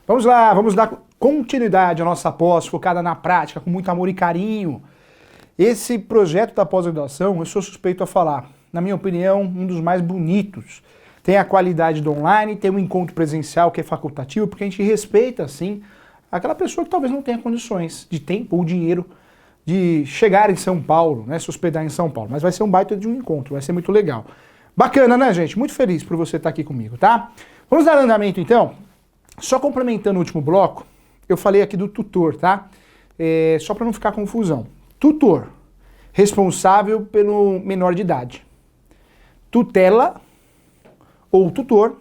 Vamos lá, vamos dar continuidade à nossa pós, focada na prática, com muito amor e carinho. Esse projeto da pós-graduação, eu sou suspeito a falar, na minha opinião, um dos mais bonitos. Tem a qualidade do online, tem um encontro presencial que é facultativo, porque a gente respeita, assim, aquela pessoa que talvez não tenha condições de tempo ou dinheiro de chegar em São Paulo, né, se hospedar em São Paulo. Mas vai ser um baita de um encontro, vai ser muito legal. Bacana, né, gente? Muito feliz por você estar aqui comigo, tá? Vamos dar andamento, então? Só complementando o último bloco, eu falei aqui do tutor, tá? Só para não ficar confusão. Tutor, responsável pelo menor de idade. Tutela, ou tutor,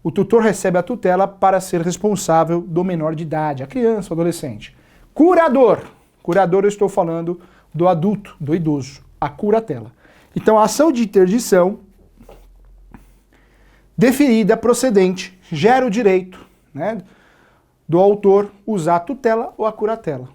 o tutor recebe a tutela para ser responsável do menor de idade, a criança, o adolescente. Curador, curador eu estou falando do adulto, do idoso, a curatela. Então a ação de interdição deferida, procedente, gera o direito, né, do autor usar a tutela ou a curatela.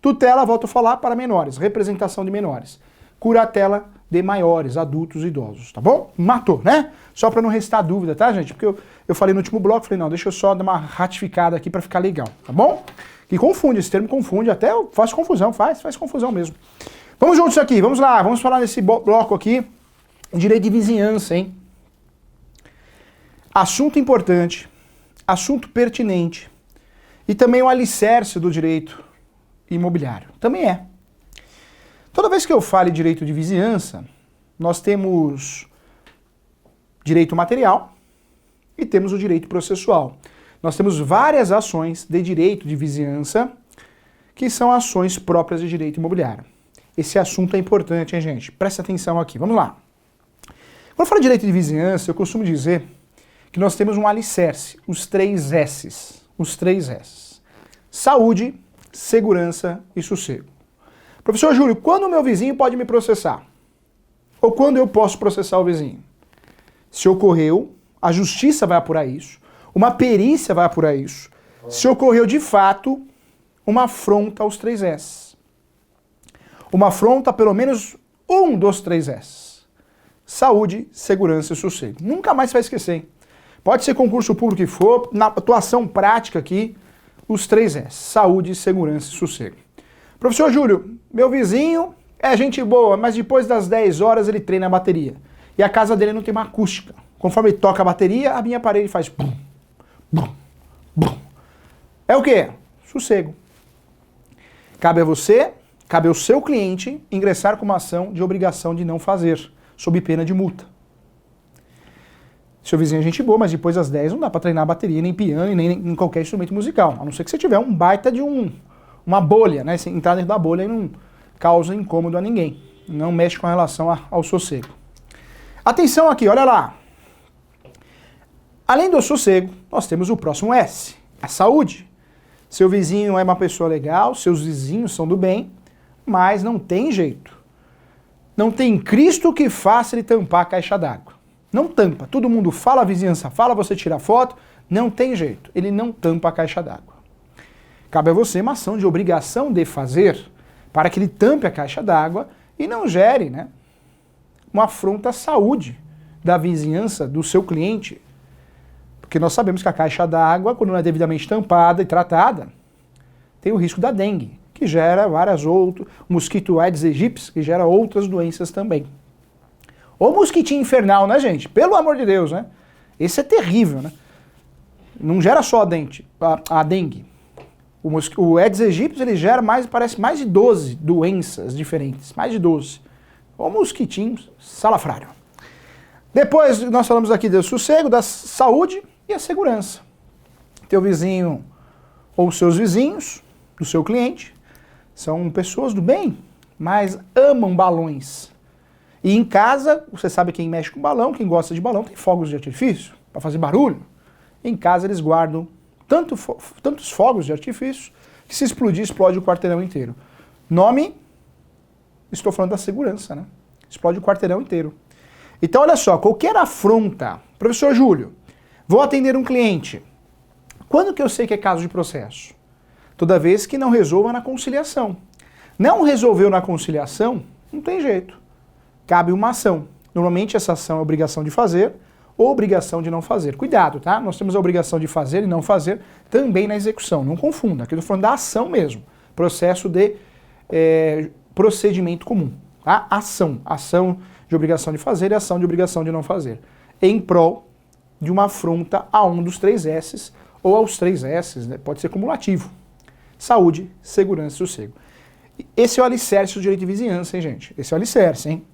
Tutela, volto a falar, para menores, representação de menores. Curatela de maiores, adultos e idosos, tá bom? Matou, né? Só para não restar dúvida, tá, gente? Porque eu falei no último bloco, falei, não, deixa eu só dar uma ratificada aqui para ficar legal, tá bom? Que confunde, esse termo confunde, até eu faço confusão, faz confusão mesmo. Vamos juntos aqui, vamos lá, vamos falar nesse bloco aqui, direito de vizinhança, hein? Assunto importante, assunto pertinente e também o alicerce do direito imobiliário. Também é. Toda vez que eu falo em direito de vizinhança, nós temos direito material e temos o direito processual. Nós temos várias ações de direito de vizinhança que são ações próprias de direito imobiliário. Esse assunto é importante, hein, gente? Presta atenção aqui. Vamos lá. Quando eu falo de direito de vizinhança, eu costumo dizer que nós temos um alicerce, os 3 S's. Os 3 S's. Saúde, segurança e sossego. Professor Júlio, quando o meu vizinho pode me processar? Ou quando eu posso processar o vizinho? Se ocorreu, a justiça vai apurar isso, uma perícia vai apurar isso, se ocorreu de fato uma afronta aos 3 S's. Uma afronta a pelo menos um dos 3 S's. Saúde, segurança e sossego. Nunca mais você vai esquecer, hein? Pode ser concurso público que for, na atuação prática aqui, os 3 S's. Saúde, segurança e sossego. Professor Júlio, meu vizinho é gente boa, mas depois das 10 horas ele treina a bateria. E a casa dele não tem uma acústica. Conforme ele toca a bateria, a minha parede faz bum, bum, bum. É o quê? Sossego. Cabe a você, cabe ao seu cliente ingressar com uma ação de obrigação de não fazer, sob pena de multa. Seu vizinho é gente boa, mas depois das 10 não dá pra treinar a bateria, nem piano, e nem em qualquer instrumento musical. A não ser que você tiver um baita de uma bolha, né? Se entrar dentro da bolha e não causa incômodo a ninguém. Não mexe com relação ao sossego. Atenção aqui, olha lá. Além do sossego, nós temos o próximo S, a saúde. Seu vizinho é uma pessoa legal, seus vizinhos são do bem, mas não tem jeito. Não tem Cristo que faça ele tampar a caixa d'água. Não tampa. Todo mundo fala, a vizinhança fala, você tira foto, não tem jeito. Ele não tampa a caixa d'água. Cabe a você uma ação de obrigação de fazer para que ele tampe a caixa d'água e não gere, né, uma afronta à saúde da vizinhança, do seu cliente. Porque nós sabemos que a caixa d'água, quando não é devidamente tampada e tratada, tem o risco da dengue, que gera várias outras, o mosquito Aedes aegypti, que gera outras doenças também. Ou mosquitinho infernal, né, gente? Pelo amor de Deus, né? Esse é terrível, né? Não gera só a dengue. O Aedes aegypti, ele gera parece mais de 12 doenças diferentes. Mais de 12. Ou mosquitinho salafrário. Depois nós falamos aqui do sossego, da saúde e a segurança. Teu vizinho ou seus vizinhos, do seu cliente, são pessoas do bem, mas amam balões. E em casa, você sabe quem mexe com balão, quem gosta de balão, tem fogos de artifício para fazer barulho. Em casa eles guardam tantos fogos de artifício que se explodir, explode o quarteirão inteiro. Nome, estou falando da segurança, né? Explode o quarteirão inteiro. Então olha só, qualquer afronta, professor Júlio, vou atender um cliente. Quando que eu sei que é caso de processo? Toda vez que não resolva na conciliação. Não resolveu na conciliação, não tem jeito. Cabe uma ação. Normalmente essa ação é obrigação de fazer obrigação de não fazer. Cuidado, tá? Nós temos a obrigação de fazer e não fazer também na execução. Não confunda, aqui eu estou falando da ação mesmo. Processo de procedimento comum. Tá? Ação de obrigação de fazer e ação de obrigação de não fazer. Em prol de uma afronta a um dos 3 S's ou aos 3 S's, né? Pode ser cumulativo. Saúde, segurança e sossego. Esse é o alicerce do direito de vizinhança, hein, gente? Esse é o alicerce, hein?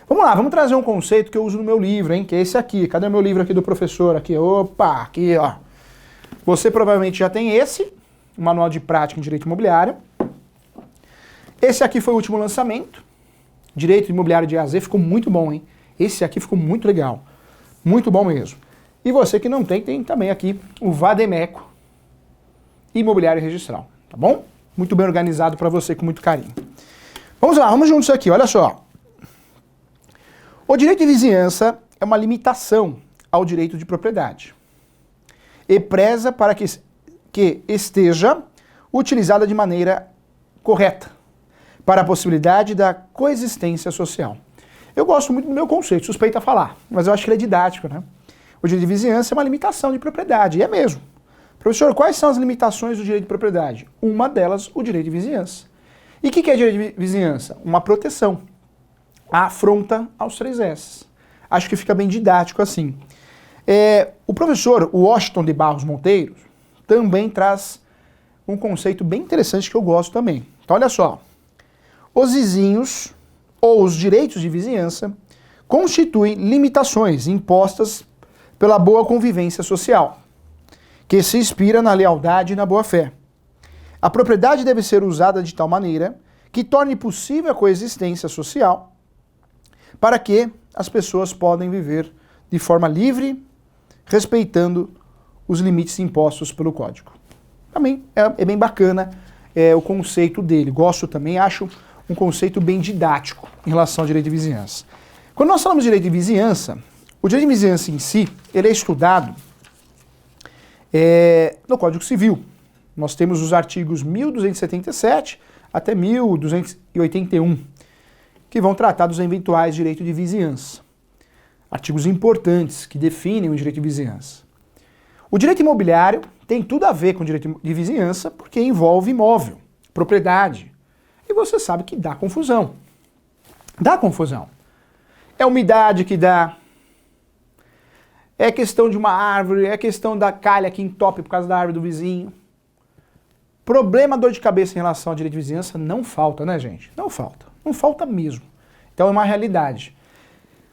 Vamos lá, vamos trazer um conceito que eu uso no meu livro, hein? Que é esse aqui. Cadê o meu livro aqui do professor? Aqui, opa, aqui, ó. Você provavelmente já tem esse, o Manual de Prática em Direito Imobiliário. Esse aqui foi o último lançamento. Direito Imobiliário de A a Z, ficou muito bom, hein? Esse aqui ficou muito legal. Muito bom mesmo. E você que não tem, tem também aqui o Vademécum Imobiliário Registral, tá bom? Muito bem organizado para você, com muito carinho. Vamos lá, vamos juntos aqui, olha só. O direito de vizinhança é uma limitação ao direito de propriedade e preza para que esteja utilizada de maneira correta para a possibilidade da coexistência social. Eu gosto muito do meu conceito, suspeito a falar, mas eu acho que ele é didático, né? O direito de vizinhança é uma limitação de propriedade, e é mesmo. Professor, quais são as limitações do direito de propriedade? Uma delas, o direito de vizinhança. E o que é direito de vizinhança? Uma proteção. A afronta aos 3 S's. Acho que fica bem didático assim. O professor Washington de Barros Monteiro também traz um conceito bem interessante que eu gosto também. Então olha só. Os vizinhos, ou os direitos de vizinhança, constituem limitações impostas pela boa convivência social, que se inspira na lealdade e na boa-fé. A propriedade deve ser usada de tal maneira que torne possível a coexistência social para que as pessoas possam viver de forma livre, respeitando os limites impostos pelo Código. Também é bem bacana o conceito dele. Gosto também, acho um conceito bem didático em relação ao direito de vizinhança. Quando nós falamos de direito de vizinhança, o direito de vizinhança em si, ele é estudado no Código Civil. Nós temos os artigos 1277 até 1281, que vão tratar dos eventuais direitos de vizinhança. Artigos importantes que definem o direito de vizinhança. O direito imobiliário tem tudo a ver com o direito de vizinhança porque envolve imóvel, propriedade. E você sabe que dá confusão. Dá confusão. É umidade que dá. É questão de uma árvore, é questão da calha que entope por causa da árvore do vizinho. Problema, dor de cabeça em relação ao direito de vizinhança não falta, né, gente? Não falta. Não falta mesmo. Então é uma realidade.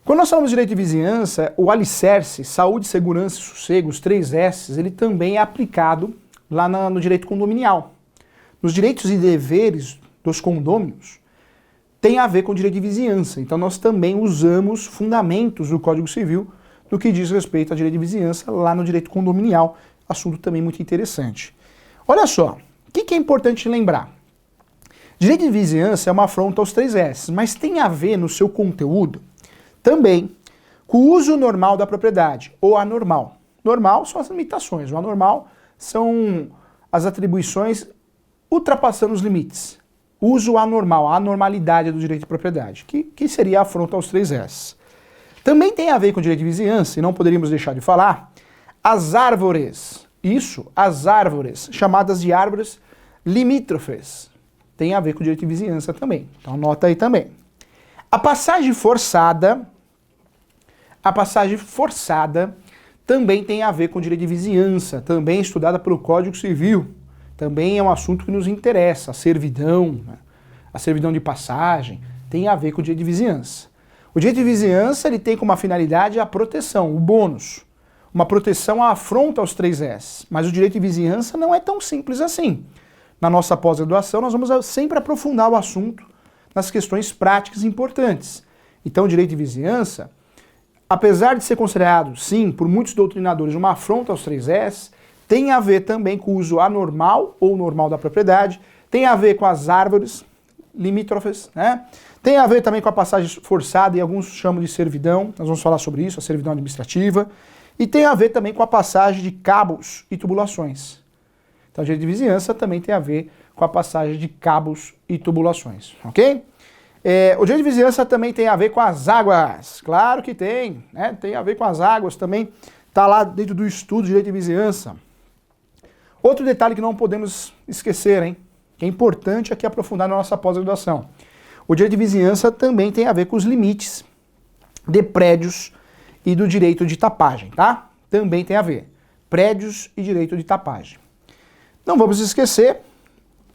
Quando nós falamos de direito de vizinhança, o alicerce, saúde, segurança e sossego, os 3 S's, ele também é aplicado lá no direito condominial. Nos direitos e deveres dos condôminos, tem a ver com o direito de vizinhança. Então nós também usamos fundamentos do Código Civil no que diz respeito ao direito de vizinhança lá no direito condominial. Assunto também muito interessante. Olha só, o que é importante lembrar? Direito de vizinhança é uma afronta aos 3 S's, mas tem a ver no seu conteúdo também com o uso normal da propriedade, ou anormal. Normal são as limitações, o anormal são as atribuições ultrapassando os limites. Uso anormal, a anormalidade do direito de propriedade, que seria a afronta aos 3 S's. Também tem a ver com o direito de vizinhança, e não poderíamos deixar de falar, as árvores. Isso, as árvores, chamadas de árvores limítrofes. Tem a ver com o direito de vizinhança também. Então anota aí também. A passagem forçada também tem a ver com o direito de vizinhança, também estudada pelo Código Civil. Também é um assunto que nos interessa. A servidão de passagem, tem a ver com o direito de vizinhança. O direito de vizinhança ele tem como finalidade a proteção, o bônus. Uma proteção à afronta aos 3 S's. Mas o direito de vizinhança não é tão simples assim. Na nossa pós-graduação, nós vamos sempre aprofundar o assunto nas questões práticas importantes. Então, o direito de vizinhança, apesar de ser considerado, sim, por muitos doutrinadores, uma afronta aos 3 S's, tem a ver também com o uso anormal ou normal da propriedade, tem a ver com as árvores limítrofes, né? Tem a ver também com a passagem forçada, e alguns chamam de servidão, nós vamos falar sobre isso, a servidão administrativa, e tem a ver também com a passagem de cabos e tubulações. Então, o direito de vizinhança também tem a ver com a passagem de cabos e tubulações, ok? O direito de vizinhança também tem a ver com as águas. Claro que tem, né? Tem a ver com as águas também. Está lá dentro do estudo de direito de vizinhança. Outro detalhe que não podemos esquecer, hein? Que é importante aqui aprofundar na nossa pós-graduação. O direito de vizinhança também tem a ver com os limites de prédios e do direito de tapagem, tá? Também tem a ver. Prédios e direito de tapagem. Não vamos esquecer,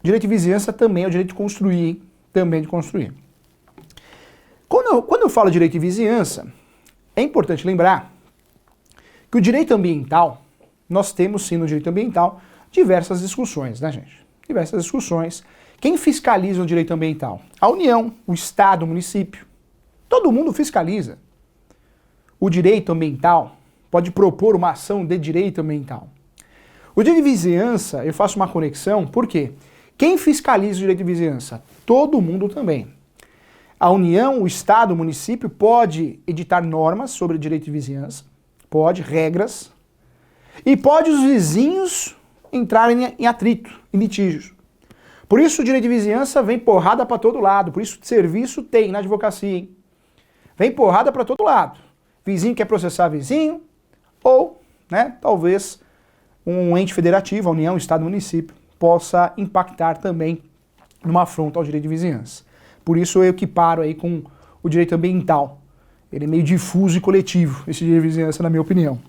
direito de vizinhança também é o direito de construir, hein? Também de construir. Quando eu falo direito de vizinhança, é importante lembrar que o direito ambiental, nós temos sim no direito ambiental diversas discussões, né, gente? Diversas discussões. Quem fiscaliza o direito ambiental? A União, o Estado, o município. Todo mundo fiscaliza. O direito ambiental pode propor uma ação de direito ambiental. O direito de vizinhança, eu faço uma conexão, por quê? Quem fiscaliza o direito de vizinhança? Todo mundo também. A União, o Estado, o município pode editar normas sobre o direito de vizinhança, pode, regras, e pode os vizinhos entrarem em atrito, em litígios. Por isso o direito de vizinhança vem porrada para todo lado, por isso serviço tem na advocacia, hein? Vem porrada para todo lado. Vizinho quer processar vizinho, ou, né, talvez um ente federativo, a União, Estado, município, possa impactar também numa afronta ao direito de vizinhança. Por isso eu equiparo aí com o direito ambiental. Ele é meio difuso e coletivo, esse direito de vizinhança, na minha opinião.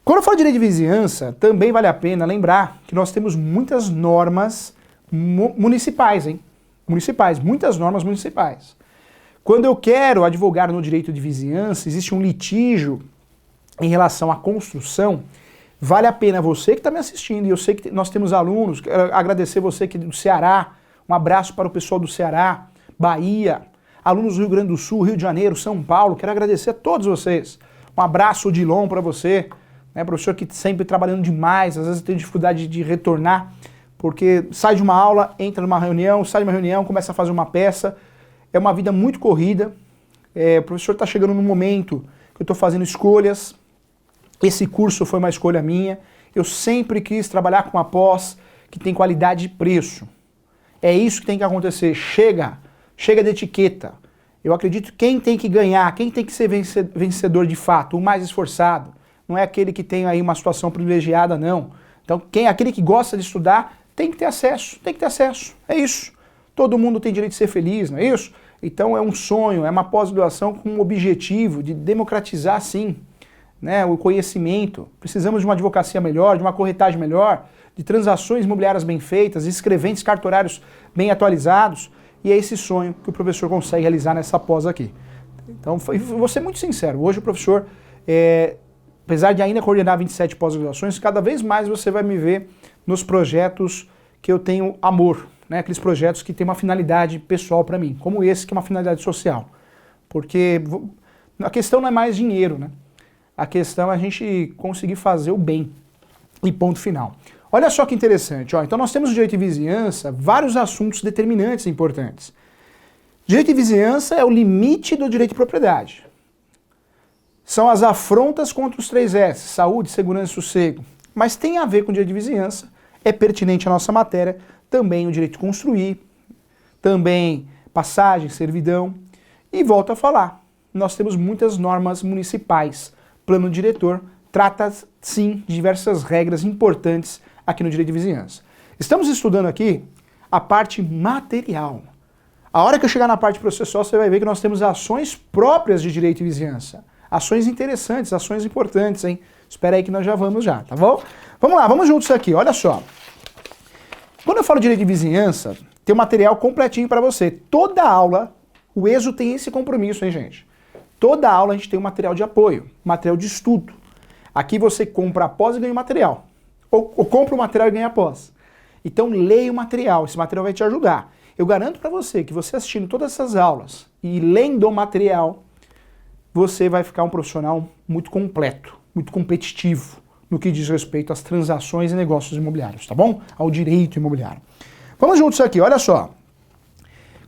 Quando eu falo de direito de vizinhança, também vale a pena lembrar que nós temos muitas normas municipais, hein? Municipais, muitas normas municipais. Quando eu quero advogar no direito de vizinhança, existe um litígio em relação à construção, vale a pena você que está me assistindo, e eu sei que nós temos alunos, quero agradecer você que é do Ceará, um abraço para o pessoal do Ceará, Bahia, alunos do Rio Grande do Sul, Rio de Janeiro, São Paulo, quero agradecer a todos vocês. Um abraço, Odilon, para você, né, professor que sempre trabalhando demais, às vezes tem dificuldade de retornar, porque sai de uma aula, entra numa reunião, sai de uma reunião, começa a fazer uma peça, é uma vida muito corrida, o professor está chegando num momento que eu estou fazendo escolhas, esse curso foi uma escolha minha, eu sempre quis trabalhar com uma pós que tem qualidade e preço. É isso que tem que acontecer, chega de etiqueta. Eu acredito que quem tem que ganhar, quem tem que ser vencedor de fato, o mais esforçado, não é aquele que tem aí uma situação privilegiada, não. Então, aquele que gosta de estudar tem que ter acesso, é isso. Todo mundo tem direito de ser feliz, não é isso? Então é um sonho, é uma pós-graduação com um objetivo de democratizar, sim, né, o conhecimento. Precisamos de uma advocacia melhor, de uma corretagem melhor, de transações imobiliárias bem feitas, de escreventes cartorários bem atualizados, e é esse sonho que o professor consegue realizar nessa pós aqui. Então, vou ser muito sincero, hoje o professor, apesar de ainda coordenar 27 pós-graduações, cada vez mais você vai me ver nos projetos que eu tenho amor, né? Aqueles projetos que têm uma finalidade pessoal para mim, como esse que é uma finalidade social. Porque a questão não é mais dinheiro, né? A questão é a gente conseguir fazer o bem. E ponto final. Olha só que interessante, ó. Então nós temos no direito de vizinhança vários assuntos determinantes e importantes. Direito de vizinhança é o limite do direito de propriedade. São as afrontas contra os 3 S, saúde, segurança e sossego. Mas tem a ver com o direito de vizinhança, é pertinente à nossa matéria, também o direito de construir, também passagem, servidão. E volto a falar, nós temos muitas normas municipais. Plano diretor trata, sim, de diversas regras importantes aqui no direito de vizinhança. Estamos estudando aqui a parte material. A hora que eu chegar na parte processual, você vai ver que nós temos ações próprias de direito de vizinhança. Ações interessantes, ações importantes, hein? Espera aí que nós já vamos já, tá bom? Vamos lá, vamos juntos aqui, olha só. Quando eu falo de direito de vizinhança, tem um material completinho para você. Toda aula, o ESO tem esse compromisso, hein, gente? Toda aula a gente tem um material de apoio, material de estudo. Aqui você compra após e ganha o material. Ou compra o material e ganha após. Então leia o material, esse material vai te ajudar. Eu garanto para você que você assistindo todas essas aulas e lendo o material, você vai ficar um profissional muito completo, muito competitivo no que diz respeito às transações e negócios imobiliários, tá bom? Ao direito imobiliário. Vamos juntos aqui, olha só.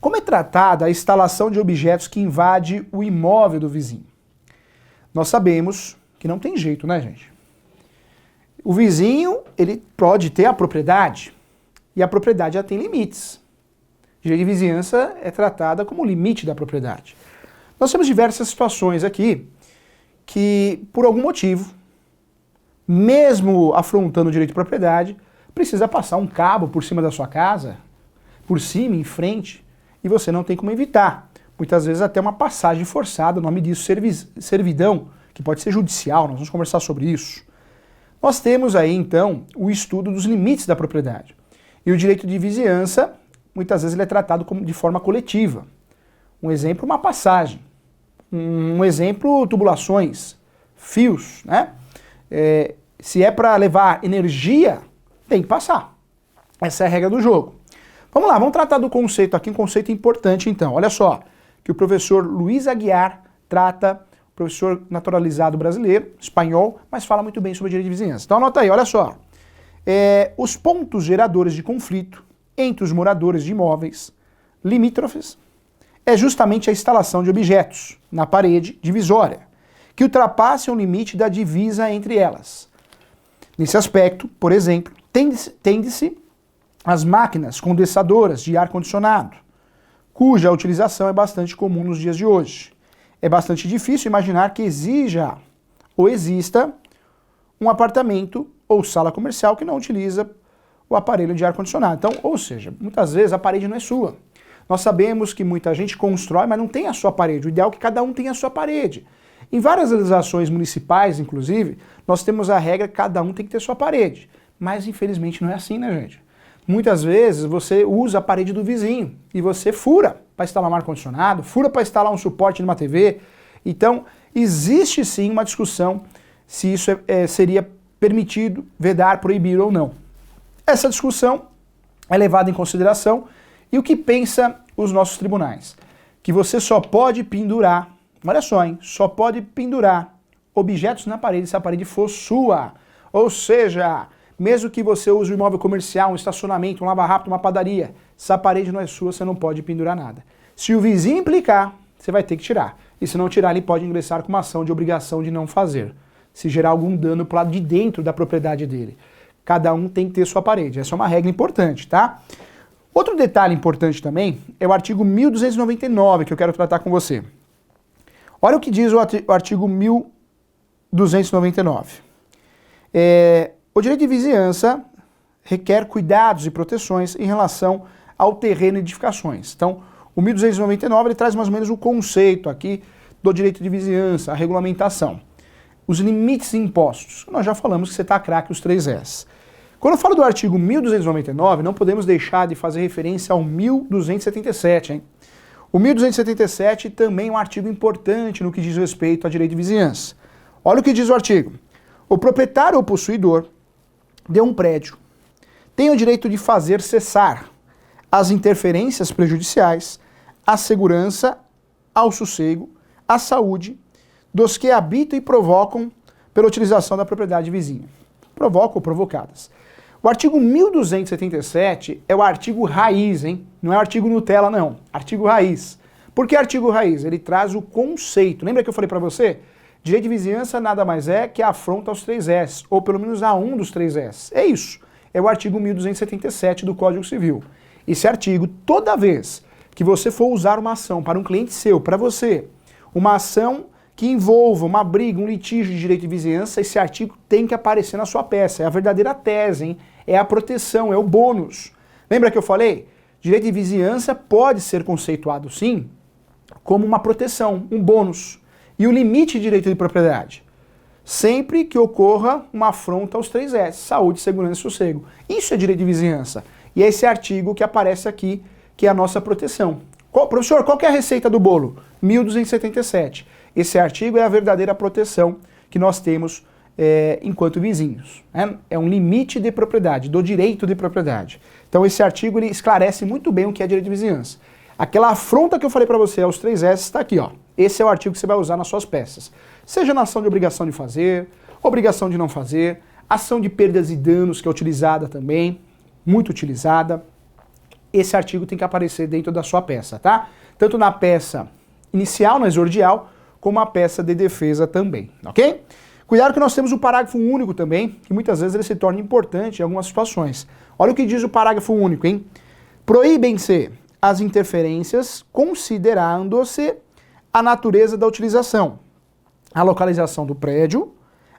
Como é tratada a instalação de objetos que invade o imóvel do vizinho? Nós sabemos que não tem jeito, né, gente? O vizinho, ele pode ter a propriedade, e a propriedade já tem limites. Direito de vizinhança é tratada como limite da propriedade. Nós temos diversas situações aqui que, por algum motivo, mesmo afrontando o direito de propriedade, precisa passar um cabo por cima da sua casa, por cima, em frente, e você não tem como evitar. Muitas vezes até uma passagem forçada, o nome disso servidão, que pode ser judicial, nós vamos conversar sobre isso. Nós temos aí, então, o estudo dos limites da propriedade. E o direito de vizinhança, muitas vezes ele é tratado de forma coletiva. Um exemplo, uma passagem. Um exemplo, tubulações, fios, né? Se é para levar energia, tem que passar. Essa é a regra do jogo. Vamos lá, vamos tratar do conceito aqui, um conceito importante então. Olha só, que o professor Luiz Aguiar trata, professor naturalizado brasileiro, espanhol, mas fala muito bem sobre direito de vizinhança. Então anota aí, olha só. Os pontos geradores de conflito entre os moradores de imóveis limítrofes é justamente a instalação de objetos na parede divisória, que ultrapassem o limite da divisa entre elas. Nesse aspecto, por exemplo, tende-se às máquinas condensadoras de ar-condicionado, cuja utilização é bastante comum nos dias de hoje. É bastante difícil imaginar que exija ou exista um apartamento ou sala comercial que não utiliza o aparelho de ar-condicionado. Então, ou seja, muitas vezes a parede não é sua. Nós sabemos que muita gente constrói, mas não tem a sua parede. O ideal é que cada um tenha a sua parede. Em várias legislações municipais, inclusive, nós temos a regra que cada um tem que ter sua parede. Mas, infelizmente, não é assim, né, gente? Muitas vezes você usa a parede do vizinho e você fura para instalar um ar-condicionado, fura para instalar um suporte numa TV. Então, existe sim uma discussão se isso seria permitido, vedar, proibir ou não. Essa discussão é levada em consideração e o que pensa os nossos tribunais? Que você só pode pendurar, olha só, hein? Só pode pendurar objetos na parede se a parede for sua. Ou seja, mesmo que você use um imóvel comercial, um estacionamento, um lava-rápido, uma padaria, se a parede não é sua, você não pode pendurar nada. Se o vizinho implicar, você vai ter que tirar. E se não tirar, ele pode ingressar com uma ação de obrigação de não fazer, se gerar algum dano para o lado de dentro da propriedade dele. Cada um tem que ter sua parede. Essa é uma regra importante, tá? Outro detalhe importante também é o artigo 1299 que eu quero tratar com você. Olha o que diz o artigo 1299. O direito de vizinhança requer cuidados e proteções em relação ao terreno e edificações. Então, o 1299 ele traz mais ou menos o conceito aqui do direito de vizinhança, a regulamentação. Os limites impostos. Nós já falamos que você está craque os 3 S. Quando eu falo do artigo 1299, não podemos deixar de fazer referência ao 1277, hein? O 1277 também é um artigo importante no que diz respeito a direito de vizinhança. Olha o que diz o artigo. O proprietário ou possuidor de um prédio tem o direito de fazer cessar as interferências prejudiciais à segurança, ao sossego, à saúde dos que habitam e provocam pela utilização da propriedade vizinha. Provocam ou provocadas. O artigo 1277 é o artigo raiz, hein? Não é o artigo Nutella, não. Artigo raiz. Por que artigo raiz? Ele traz o conceito. Lembra que eu falei para você? Direito de vizinhança nada mais é que a afronta aos 3 S, ou pelo menos a um dos 3 S. É isso. É o artigo 1277 do Código Civil. Esse artigo, toda vez que você for usar uma ação para um cliente seu, para você, uma ação que envolva uma briga, um litígio de direito de vizinhança, esse artigo tem que aparecer na sua peça. É a verdadeira tese, hein? É a proteção, é o bônus. Lembra que eu falei? Direito de vizinhança pode ser conceituado, sim, como uma proteção, um bônus. E o limite de direito de propriedade? Sempre que ocorra uma afronta aos 3 S, saúde, segurança e sossego. Isso é direito de vizinhança. E é esse artigo que aparece aqui, que é a nossa proteção. Professor, qual que é a receita do bolo? 1277. Esse artigo é a verdadeira proteção que nós temos enquanto vizinhos. Né? É um limite de propriedade, do direito de propriedade. Então esse artigo ele esclarece muito bem o que é direito de vizinhança. Aquela afronta que eu falei para você aos 3 S está aqui, ó. Esse é o artigo que você vai usar nas suas peças. Seja na ação de obrigação de fazer, obrigação de não fazer, ação de perdas e danos que é utilizada também, muito utilizada. Esse artigo tem que aparecer dentro da sua peça, tá? Tanto na peça inicial, na exordial, como a peça de defesa também, ok? Cuidado que nós temos o parágrafo único também, que muitas vezes ele se torna importante em algumas situações. Olha o que diz o parágrafo único, hein? Proíbem-se as interferências considerando-se a natureza da utilização, a localização do prédio,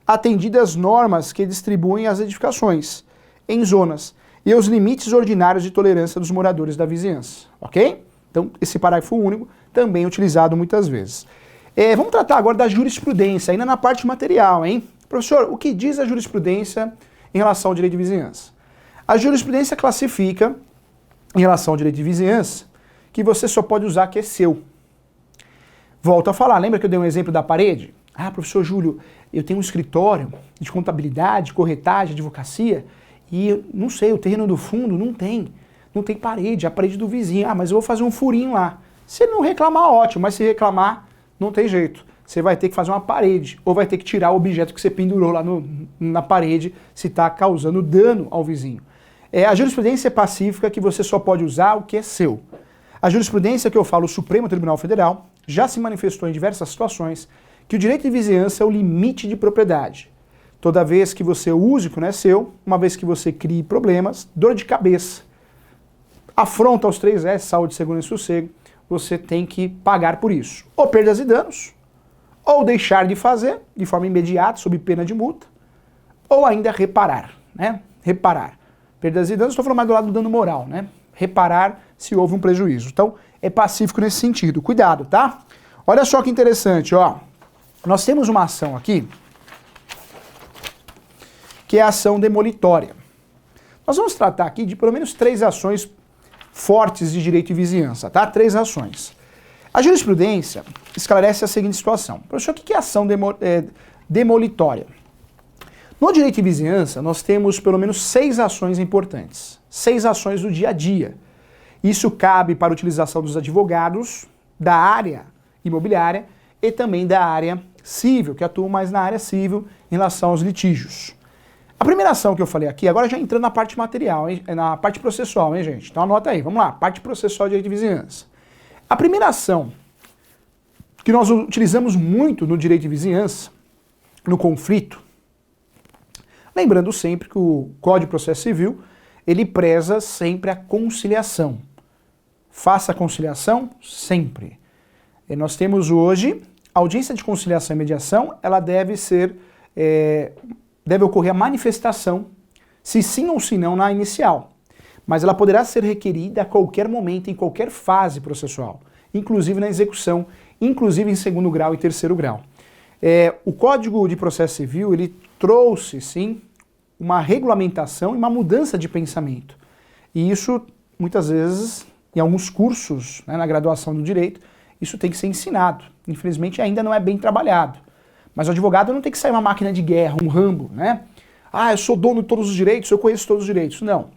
atendidas as normas que distribuem as edificações em zonas e os limites ordinários de tolerância dos moradores da vizinhança, ok? Então, esse parágrafo único também é utilizado muitas vezes. Vamos tratar agora da jurisprudência, ainda na parte material, hein? Professor, o que diz a jurisprudência em relação ao direito de vizinhança? A jurisprudência classifica, em relação ao direito de vizinhança, que você só pode usar o que é seu. Volto a falar, lembra que eu dei um exemplo da parede? Ah, professor Júlio, eu tenho um escritório de contabilidade, corretagem, advocacia, e não sei, o terreno do fundo não tem parede, a parede do vizinho. Ah, mas eu vou fazer um furinho lá. Se não reclamar, ótimo, mas se reclamar, não tem jeito. Você vai ter que fazer uma parede, ou vai ter que tirar o objeto que você pendurou lá na parede, se está causando dano ao vizinho. A jurisprudência é pacífica que você só pode usar o que é seu. A jurisprudência que eu falo, o Supremo Tribunal Federal, já se manifestou em diversas situações que o direito de vizinhança é o limite de propriedade. Toda vez que você use o que não é seu, uma vez que você crie problemas, dor de cabeça, afronta aos 3 S, saúde, segurança e sossego, você tem que pagar por isso. Ou perdas e danos, ou deixar de fazer de forma imediata, sob pena de multa, ou ainda reparar, né? Reparar. Perdas e danos, estou falando mais do lado do dano moral, né? Reparar se houve um prejuízo. Então, é pacífico nesse sentido. Cuidado, tá? Olha só que interessante, ó. Nós temos uma ação aqui, que é a ação demolitória. Nós vamos tratar aqui de pelo menos 3 ações fortes de direito de vizinhança, tá? 3 ações. A jurisprudência esclarece a seguinte situação. Professor, o que é ação demolitória? No direito de vizinhança, nós temos pelo menos 6 ações importantes. 6 ações do dia a dia. Isso cabe para a utilização dos advogados da área imobiliária e também da área civil, que atuam mais na área civil em relação aos litígios. A primeira ação que eu falei aqui, agora já entrando na parte material, hein, na parte processual, hein, gente? Então anota aí, vamos lá, parte processual de direito de vizinhança. A primeira ação que nós utilizamos muito no direito de vizinhança, no conflito, lembrando sempre que o Código de Processo Civil, ele preza sempre a conciliação. Faça a conciliação sempre. E nós temos hoje, a audiência de conciliação e mediação, ela deve ocorrer a manifestação, se sim ou se não, na inicial. Mas ela poderá ser requerida a qualquer momento, em qualquer fase processual, inclusive na execução, inclusive em 2º grau e 3º grau. O Código de Processo Civil, ele trouxe, sim, uma regulamentação e uma mudança de pensamento. E isso, muitas vezes, em alguns cursos, né, na graduação do direito, isso tem que ser ensinado. Infelizmente, ainda não é bem trabalhado. Mas o advogado não tem que sair uma máquina de guerra, um Rambo, né? Ah, eu sou dono de todos os direitos, eu conheço todos os direitos. Não.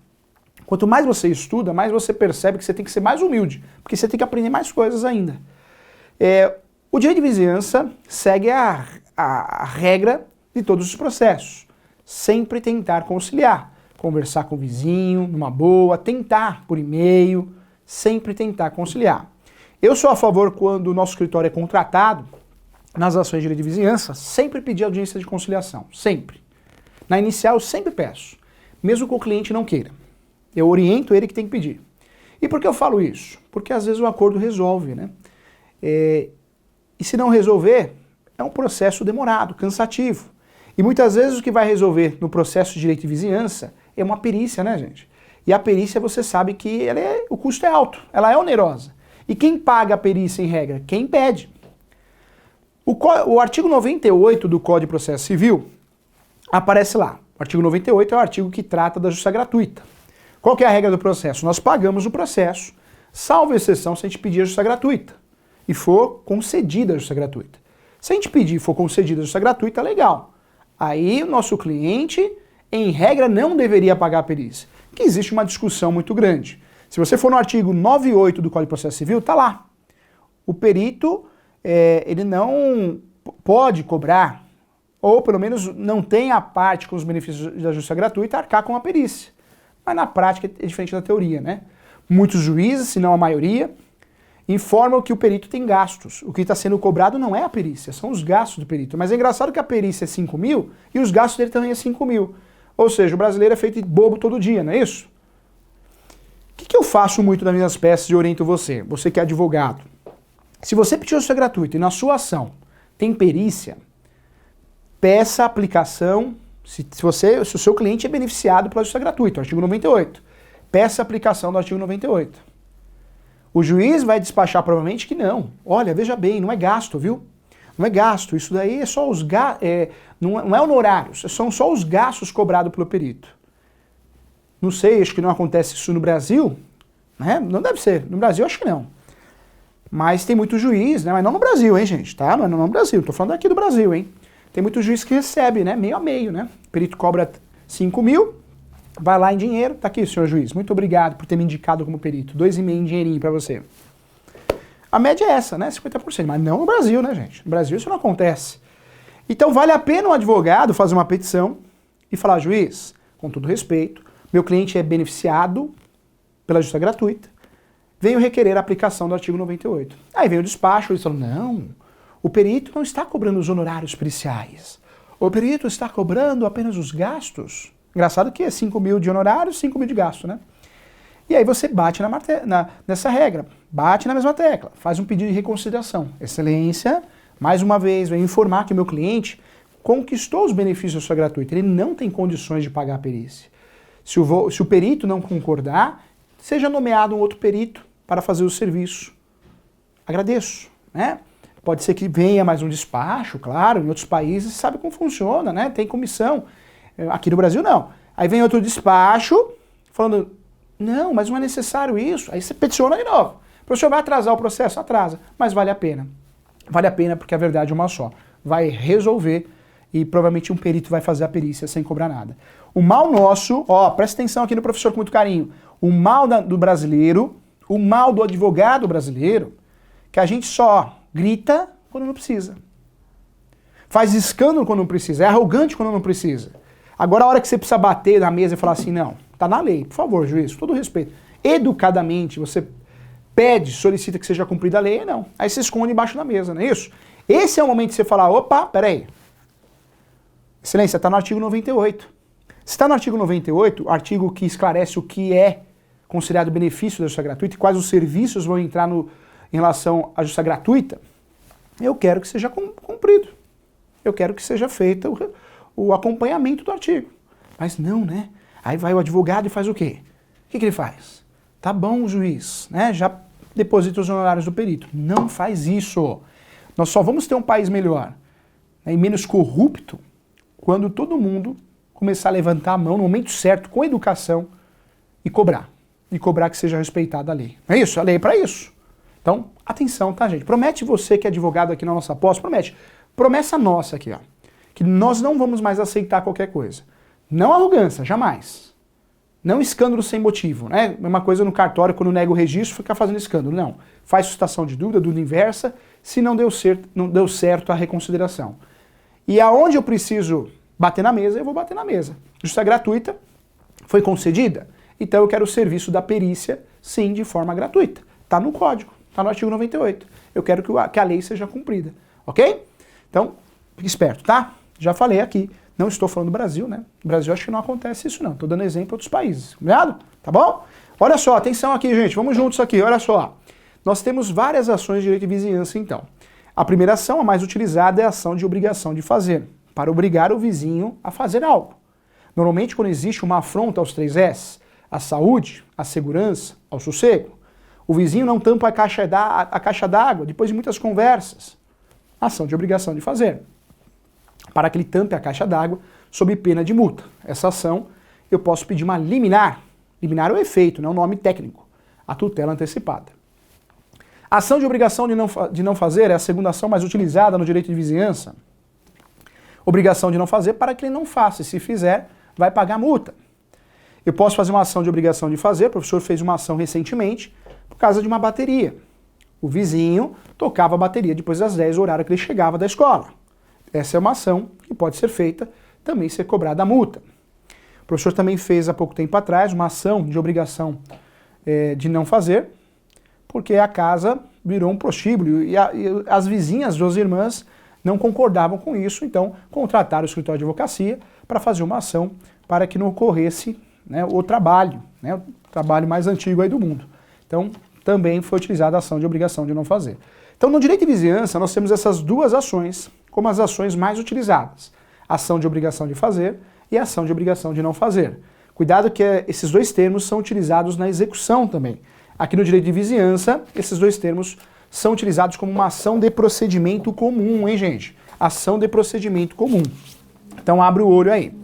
Quanto mais você estuda, mais você percebe que você tem que ser mais humilde, porque você tem que aprender mais coisas ainda. O direito de vizinhança segue a regra de todos os processos. Sempre tentar conciliar, conversar com o vizinho, numa boa, tentar por e-mail, sempre tentar conciliar. Eu sou a favor, quando o nosso escritório é contratado, nas ações de direito de vizinhança, sempre pedir audiência de conciliação, sempre. Na inicial, eu sempre peço, mesmo que o cliente não queira. Eu oriento ele que tem que pedir. E por que eu falo isso? Porque às vezes o acordo resolve, né? E se não resolver, é um processo demorado, cansativo. E muitas vezes o que vai resolver no processo de direito de vizinhança é uma perícia, né, gente? E a perícia, você sabe que o custo é alto, ela é onerosa. E quem paga a perícia, em regra? Quem pede. O artigo 98 do Código de Processo Civil aparece lá. O artigo 98 é o artigo que trata da justiça gratuita. Qual que é a regra do processo? Nós pagamos o processo, salvo exceção se a gente pedir a justiça gratuita e for concedida a justiça gratuita. Se a gente pedir e for concedida a justiça gratuita, legal. Aí o nosso cliente, em regra, não deveria pagar a perícia. Que existe uma discussão muito grande. Se você for no artigo 98 do Código de Processo Civil, está lá. O perito, ele não pode cobrar, ou pelo menos não tem a parte com os benefícios da justiça gratuita, arcar com a perícia. Mas na prática é diferente da teoria, né? Muitos juízes, se não a maioria, informam que o perito tem gastos. O que está sendo cobrado não é a perícia, são os gastos do perito. Mas é engraçado que a perícia é 5 mil e os gastos dele também é 5 mil. Ou seja, o brasileiro é feito de bobo todo dia, não é isso? que eu faço muito nas minhas peças e oriento você? Você que é advogado. Se você pediu justiça gratuita e na sua ação tem perícia, peça a aplicação, se o seu cliente é beneficiado pela justiça gratuita, artigo 98. Peça a aplicação do artigo 98. O juiz vai despachar provavelmente que não. Olha, veja bem, não é gasto, viu? Não é gasto, isso daí é só os gastos, não é honorários, são só os gastos cobrados pelo perito. Não sei, acho que não acontece isso no Brasil, né? Não deve ser, no Brasil acho que não. Mas tem muito juiz, né? Mas não no Brasil, hein, gente, tá? Não é no Brasil, tô falando aqui do Brasil, hein? Tem muito juiz que recebe, né? Meio a meio, né? O perito cobra 5 mil, vai lá em dinheiro, tá aqui, senhor juiz, muito obrigado por ter me indicado como perito, 2,5 em dinheirinho pra você. A média é essa, né? 50%, mas não no Brasil, né, gente? No Brasil isso não acontece. Então vale a pena um advogado fazer uma petição e falar, juiz, com todo respeito, meu cliente é beneficiado pela justiça gratuita, venho requerer a aplicação do artigo 98. Aí vem o despacho, eles falam, não, o perito não está cobrando os honorários periciais, o perito está cobrando apenas os gastos. Engraçado que é 5 mil de honorários, 5 mil de gasto, né? E aí você bate nessa regra, bate na mesma tecla, faz um pedido de reconsideração. Excelência, mais uma vez, vem informar que o meu cliente conquistou os benefícios da justiça gratuita, ele não tem condições de pagar a perícia. Se o perito não concordar, seja nomeado um outro perito para fazer o serviço. Agradeço, né? Pode ser que venha mais um despacho, claro, em outros países sabe como funciona, né? Tem comissão. Aqui no Brasil não. Aí vem outro despacho falando, não, mas não é necessário isso. Aí você peticiona de novo. O professor vai atrasar o processo? Atrasa, mas vale a pena. Vale a pena porque a verdade é uma só. Vai resolver e provavelmente um perito vai fazer a perícia sem cobrar nada. O mal nosso, ó, presta atenção aqui no professor com muito carinho, o mal do brasileiro, o mal do advogado brasileiro, que a gente só grita quando não precisa. Faz escândalo quando não precisa, é arrogante quando não precisa. Agora a hora que você precisa bater na mesa e falar assim, não, tá na lei, por favor, juiz, com todo respeito. Educadamente, você pede, solicita que seja cumprida a lei, não. Aí você esconde embaixo da mesa, não é isso? Esse é o momento de você falar, opa, peraí. Excelência, está no artigo 98. Se está no artigo 98, artigo que esclarece o que é considerado benefício da justiça gratuita e quais os serviços vão entrar em relação à justiça gratuita, eu quero que seja cumprido. Eu quero que seja feito o acompanhamento do artigo. Mas não, né? Aí vai o advogado e faz o quê? O que ele faz? Tá bom, juiz, né? Já deposita os honorários do perito. Não faz isso. Nós só vamos ter um país melhor, né, e menos corrupto quando todo mundo começar a levantar a mão no momento certo, com educação, e cobrar. E cobrar que seja respeitada a lei. Não é isso? A lei é para isso. Então, atenção, tá, gente? Promete você que é advogado aqui na nossa pós, promete. Promessa nossa aqui, ó. Que nós não vamos mais aceitar qualquer coisa. Não arrogância, jamais. Não escândalo sem motivo, né? Mesma coisa no cartório, quando nega o registro, ficar fazendo escândalo. Não. Faz suscitação de dúvida inversa, se não deu certo a reconsideração. E aonde eu preciso bater na mesa, eu vou bater na mesa. Justiça gratuita foi concedida, então eu quero o serviço da perícia, sim, de forma gratuita. Está no código, está no artigo 98. Eu quero que a lei seja cumprida, ok? Então, fique esperto, tá? Já falei aqui, não estou falando do Brasil, né? No Brasil acho que não acontece isso não, estou dando exemplo para outros países, combinado? Tá bom? Olha só, atenção aqui, gente, vamos juntos aqui, olha só. Nós temos várias ações de direito de vizinhança, então. A primeira ação, a mais utilizada, é a ação de obrigação de fazer, para obrigar o vizinho a fazer algo. Normalmente, quando existe uma afronta aos 3 S, à saúde, à segurança, ao sossego, o vizinho não tampa a caixa d'água depois de muitas conversas. Ação de obrigação de fazer, para que ele tampe a caixa d'água sob pena de multa. Essa ação eu posso pedir uma liminar. Liminar é o efeito, não é o nome técnico. A tutela antecipada. A ação de obrigação de não fazer é a segunda ação mais utilizada no direito de vizinhança. Obrigação de não fazer para que ele não faça. E se fizer, vai pagar multa. Eu posso fazer uma ação de obrigação de fazer. O professor fez uma ação recentemente por causa de uma bateria. O vizinho tocava a bateria depois das 10, o horário que ele chegava da escola. Essa é uma ação que pode ser feita, também ser cobrada a multa. O professor também fez há pouco tempo atrás uma ação de obrigação de não fazer, porque a casa virou um prostíbulo e as vizinhas, 2 irmãs, não concordavam com isso, então contrataram o escritório de advocacia para fazer uma ação para que não ocorresse né, o trabalho, né, o trabalho mais antigo aí do mundo. Então, também foi utilizada a ação de obrigação de não fazer. Então, no direito de vizinhança, nós temos essas duas ações como as ações mais utilizadas. Ação de obrigação de fazer e ação de obrigação de não fazer. Cuidado que esses dois termos são utilizados na execução também. Aqui no direito de vizinhança, esses dois termos são utilizados como uma ação de procedimento comum, hein, gente? Ação de procedimento comum. Então, abre o olho aí.